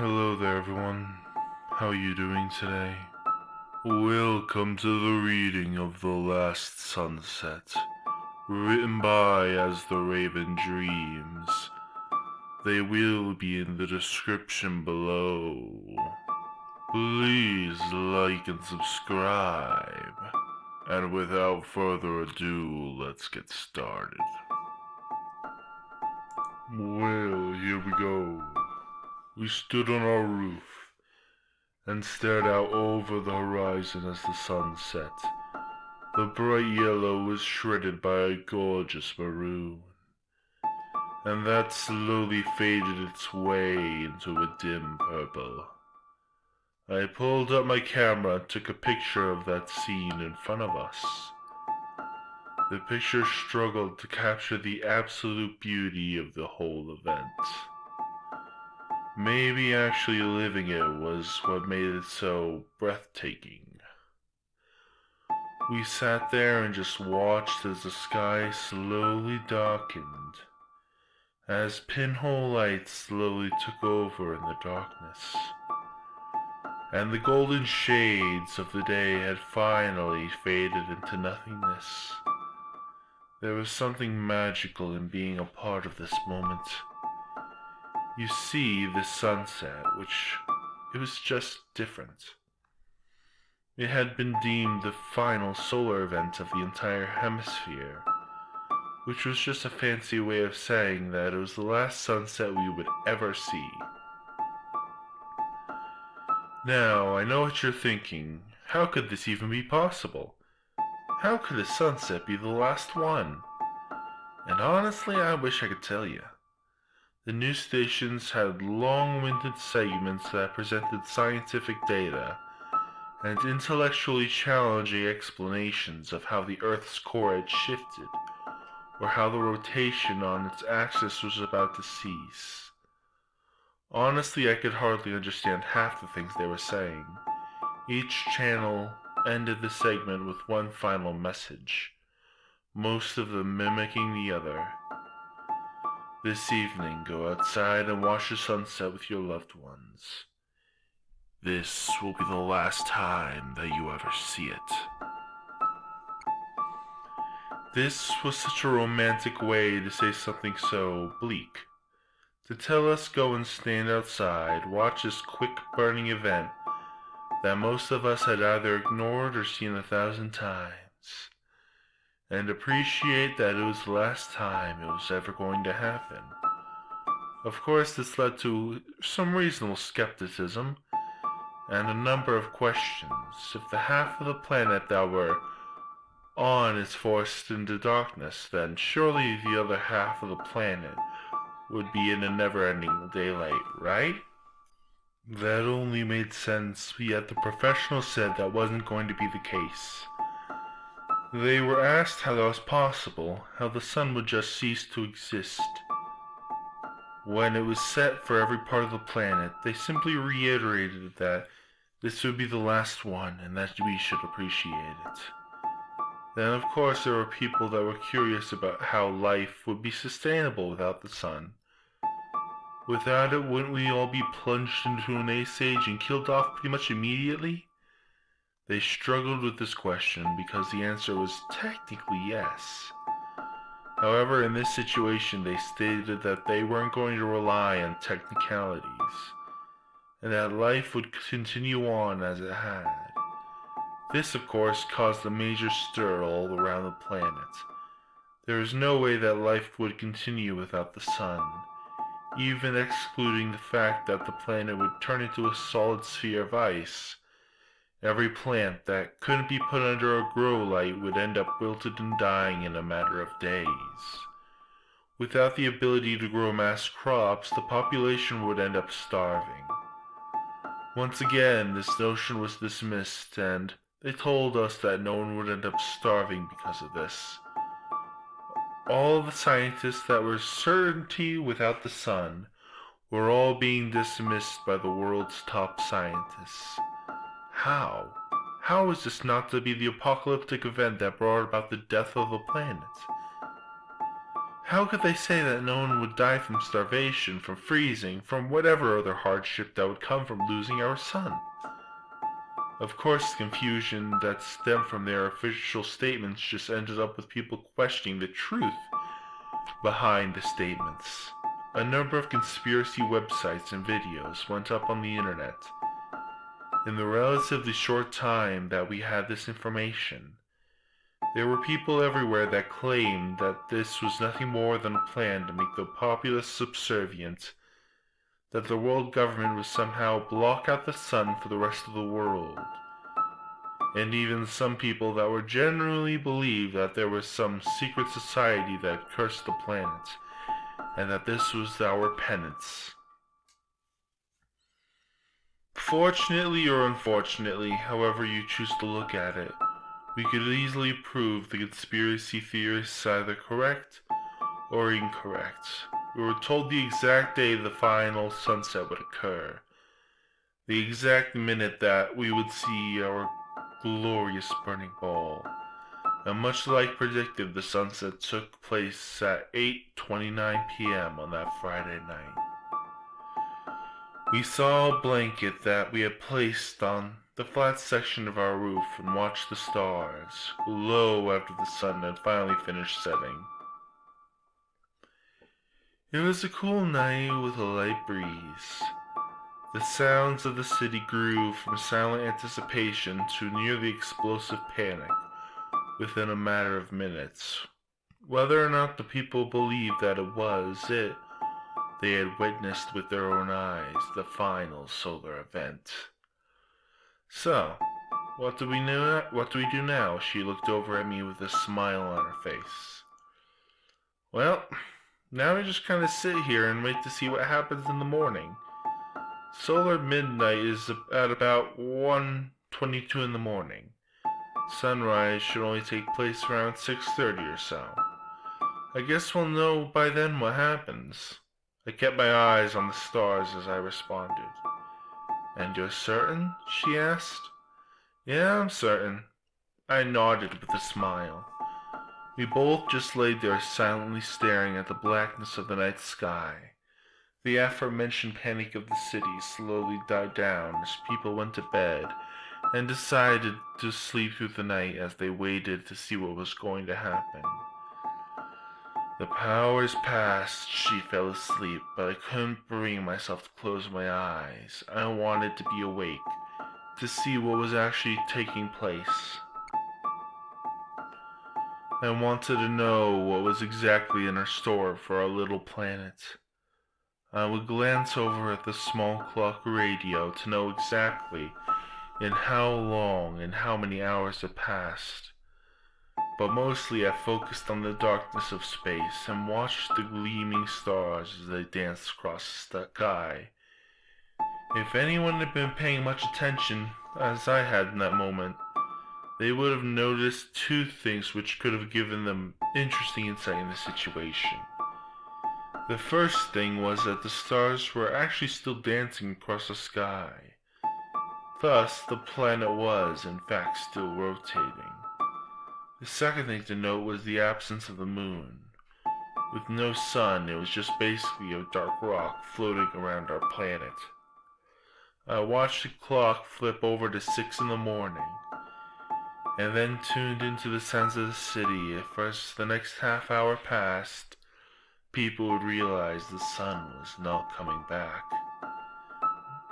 Hello there, everyone. How are you doing today? Welcome to the reading of The Last Sunset, written by As the Raven Dreams. They will be in the description below. Please like and subscribe. And without further ado, let's get started. Well, here we go. We stood on our roof and stared out over the horizon as the sun set. The bright yellow was shredded by a gorgeous maroon, and that slowly faded its way into a dim purple. I pulled up my camera and took a picture of that scene in front of us. The picture struggled to capture the absolute beauty of the whole event. Maybe actually living it was what made it so breathtaking. We sat there and just watched as the sky slowly darkened, as pinhole lights slowly took over in the darkness, and the golden shades of the day had finally faded into nothingness. There was something magical in being a part of this moment. You see, this sunset, it was just different. It had been deemed the final solar event of the entire hemisphere, which was just a fancy way of saying that it was the last sunset we would ever see. Now, I know what you're thinking. How could this even be possible? How could a sunset be the last one? And honestly, I wish I could tell you. The news stations had long-winded segments that presented scientific data and intellectually challenging explanations of how the Earth's core had shifted, or how the rotation on its axis was about to cease. Honestly, I could hardly understand half the things they were saying. Each channel ended the segment with one final message, most of them mimicking the other. This evening, go outside and watch the sunset with your loved ones. This will be the last time that you ever see it. This was such a romantic way to say something so bleak. To tell us go and stand outside, watch this quick burning event that most of us had either ignored or seen 1,000 times, and appreciate that it was the last time it was ever going to happen. Of course, this led to some reasonable skepticism and a number of questions. If the half of the planet that we're on is forced into darkness, then surely the other half of the planet would be in a never-ending daylight, right? That only made sense, yet the professionals said that wasn't going to be the case. They were asked how that was possible, how the sun would just cease to exist. When it was set for every part of the planet, they simply reiterated that this would be the last one and that we should appreciate it. Then of course there were people that were curious about how life would be sustainable without the sun. Without it, wouldn't we all be plunged into an ice age and killed off pretty much immediately? They struggled with this question because the answer was technically yes. However, in this situation they stated that they weren't going to rely on technicalities, and that life would continue on as it had. This, of course, caused a major stir all around the planet. There is no way that life would continue without the sun, even excluding the fact that the planet would turn into a solid sphere of ice. Every plant that couldn't be put under a grow light would end up wilted and dying in a matter of days. Without the ability to grow mass crops, the population would end up starving. Once again, this notion was dismissed, and they told us that no one would end up starving because of this. All of the scientists that were certainty without the sun were all being dismissed by the world's top scientists. How? How is this not to be the apocalyptic event that brought about the death of the planet? How could they say that no one would die from starvation, from freezing, from whatever other hardship that would come from losing our sun? Of course, the confusion that stemmed from their official statements just ended up with people questioning the truth behind the statements. A number of conspiracy websites and videos went up on the internet. In the relatively short time that we had this information, there were people everywhere that claimed that this was nothing more than a plan to make the populace subservient, that the world government would somehow block out the sun for the rest of the world. And even some people that were genuinely believed that there was some secret society that cursed the planet, and that this was our penance. Fortunately or unfortunately, however you choose to look at it, we could easily prove the conspiracy theorists either correct or incorrect. We were told the exact day the final sunset would occur, the exact minute that we would see our glorious burning ball. And much like predicted, the sunset took place at 8:29 p.m. on that Friday night. We saw a blanket that we had placed on the flat section of our roof and watched the stars glow after the sun had finally finished setting. It was a cool night with a light breeze. The sounds of the city grew from silent anticipation to nearly explosive panic within a matter of minutes. Whether or not the people believed that it was it, they had witnessed with their own eyes the final solar event. So, what do we do now? She looked over at me with a smile on her face. Well, now we just kind of sit here and wait to see what happens in the morning. Solar midnight is at about 1:22 in the morning. Sunrise should only take place around 6:30 or so. I guess we'll know by then what happens. I kept my eyes on the stars as I responded. And you're certain? She asked. Yeah, I'm certain. I nodded with a smile. We both just lay there silently staring at the blackness of the night sky. The aforementioned panic of the city slowly died down as people went to bed and decided to sleep through the night as they waited to see what was going to happen. The hours passed, she fell asleep, but I couldn't bring myself to close my eyes. I wanted to be awake, to see what was actually taking place. I wanted to know what was exactly in her store for our little planet. I would glance over at the small clock radio to know exactly in how long and how many hours had passed. But mostly I focused on the darkness of space and watched the gleaming stars as they danced across the sky. If anyone had been paying much attention, as I had in that moment, they would have noticed two things which could have given them interesting insight in the situation. The first thing was that the stars were actually still dancing across the sky. Thus, the planet was, in fact, still rotating. The second thing to note was the absence of the moon. With no sun, it was just basically a dark rock floating around our planet. I watched the clock flip over to 6 in the morning, and then tuned into the sounds of the city. If as the next half hour passed, people would realize the sun was not coming back.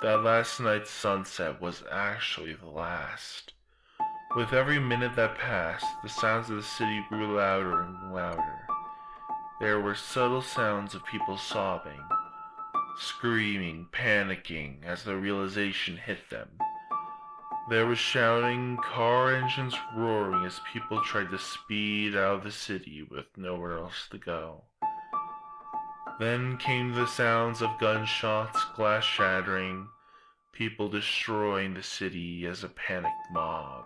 That last night's sunset was actually the last. With every minute that passed, the sounds of the city grew louder and louder. There were subtle sounds of people sobbing, screaming, panicking as the realization hit them. There was shouting, car engines roaring as people tried to speed out of the city with nowhere else to go. Then came the sounds of gunshots, glass shattering, people destroying the city as a panicked mob.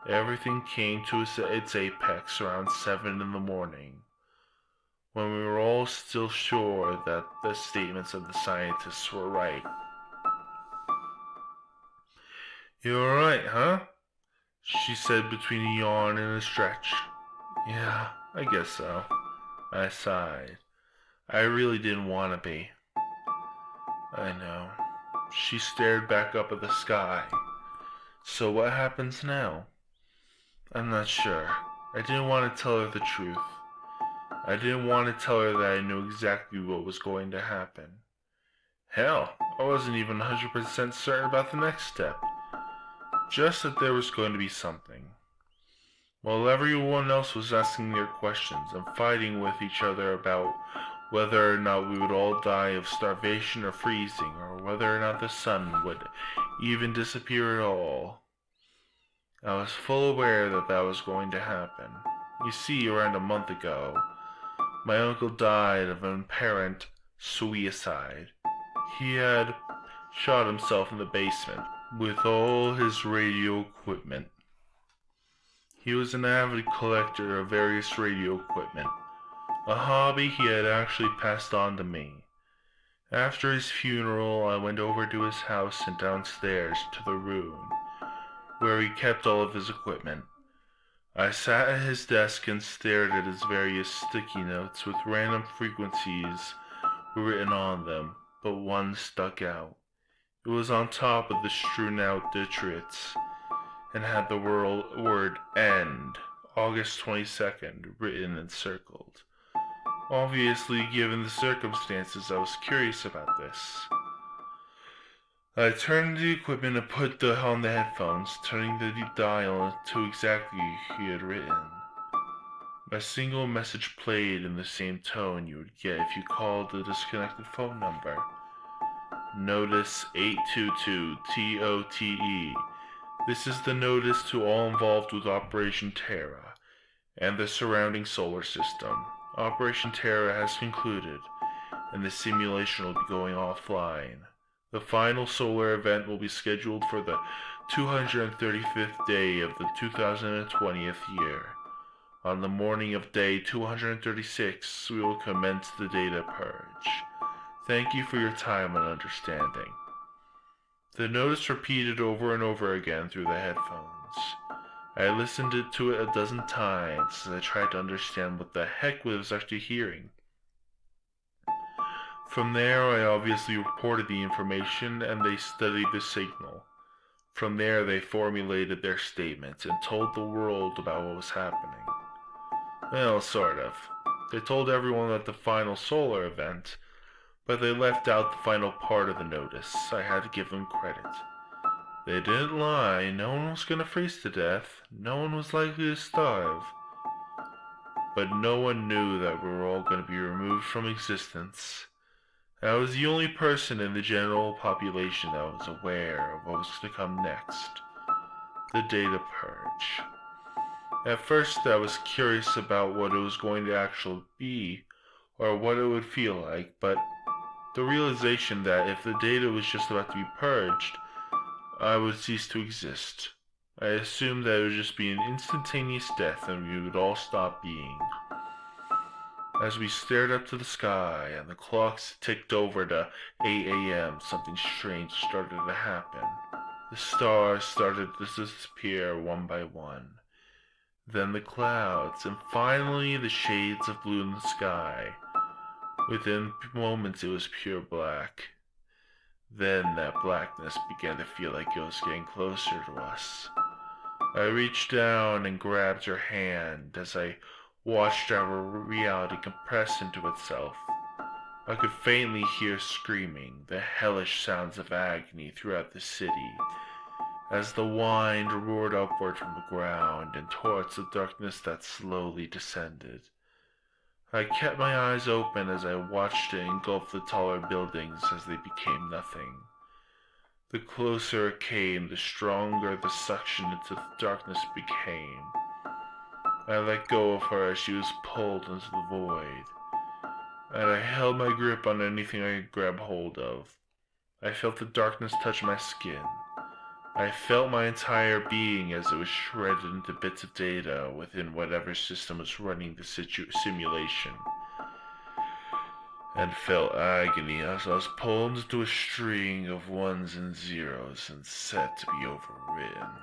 Everything came to its apex around 7 in the morning, when we were all still sure that the statements of the scientists were right. "You alright, huh?" she said between a yawn and a stretch. "Yeah, I guess so," I sighed. I really didn't want to be. I know. She stared back up at the sky. So what happens now? I'm not sure. I didn't want to tell her the truth. I didn't want to tell her that I knew exactly what was going to happen. Hell, I wasn't even 100% certain about the next step. Just that there was going to be something. While everyone else was asking their questions and fighting with each other about whether or not we would all die of starvation or freezing, or whether or not the sun would even disappear at all, I was full aware that that was going to happen. You see, around a month ago, my uncle died of an apparent suicide. He had shot himself in the basement with all his radio equipment. He was an avid collector of various radio equipment, a hobby he had actually passed on to me. After his funeral, I went over to his house and downstairs to the room where he kept all of his equipment. I sat at his desk and stared at his various sticky notes with random frequencies written on them, but one stuck out. It was on top of the strewn out detritus and had the word "End, August 22nd" written and circled. Obviously, given the circumstances, I was curious about this. I turned the equipment and put on the headphones, turning the dial to exactly he had written. A single message played in the same tone you would get if you called a disconnected phone number. Notice 822-TOTE. This is the notice to all involved with Operation Terra and the surrounding solar system. Operation Terra has concluded, and the simulation will be going offline. The final solar event will be scheduled for the 235th day of the 2020th year. On the morning of day 236, we will commence the data purge. Thank you for your time and understanding. The notice repeated over and over again through the headphones. I listened to it a dozen times as I tried to understand what the heck I was actually hearing. From there, I obviously reported the information and they studied the signal. From there, they formulated their statements and told the world about what was happening. Well, sort of. They told everyone at the final solar event, but they left out the final part of the notice. I had to give them credit. They didn't lie. No one was going to freeze to death. No one was likely to starve. But no one knew that we were all going to be removed from existence. I was the only person in the general population that was aware of what was to come next. The data purge. At first I was curious about what it was going to actually be, or what it would feel like, but the realization that if the data was just about to be purged, I would cease to exist. I assumed that it would just be an instantaneous death and we would all stop being. As we stared up to the sky and the clocks ticked over to 8 a.m., something strange started to happen. The stars started to disappear one by one. Then the clouds, and finally the shades of blue in the sky. Within moments it was pure black. Then that blackness began to feel like it was getting closer to us. I reached down and grabbed her hand as I watched our reality compress into itself. I could faintly hear screaming, the hellish sounds of agony throughout the city, as the wind roared upward from the ground and towards the darkness that slowly descended. I kept my eyes open as I watched it engulf the taller buildings as they became nothing. The closer it came, the stronger the suction into the darkness became. I let go of her as she was pulled into the void, and I held my grip on anything I could grab hold of. I felt the darkness touch my skin. I felt my entire being as it was shredded into bits of data within whatever system was running the simulation, and felt agony as I was pulled into a string of ones and zeros and set to be overwritten.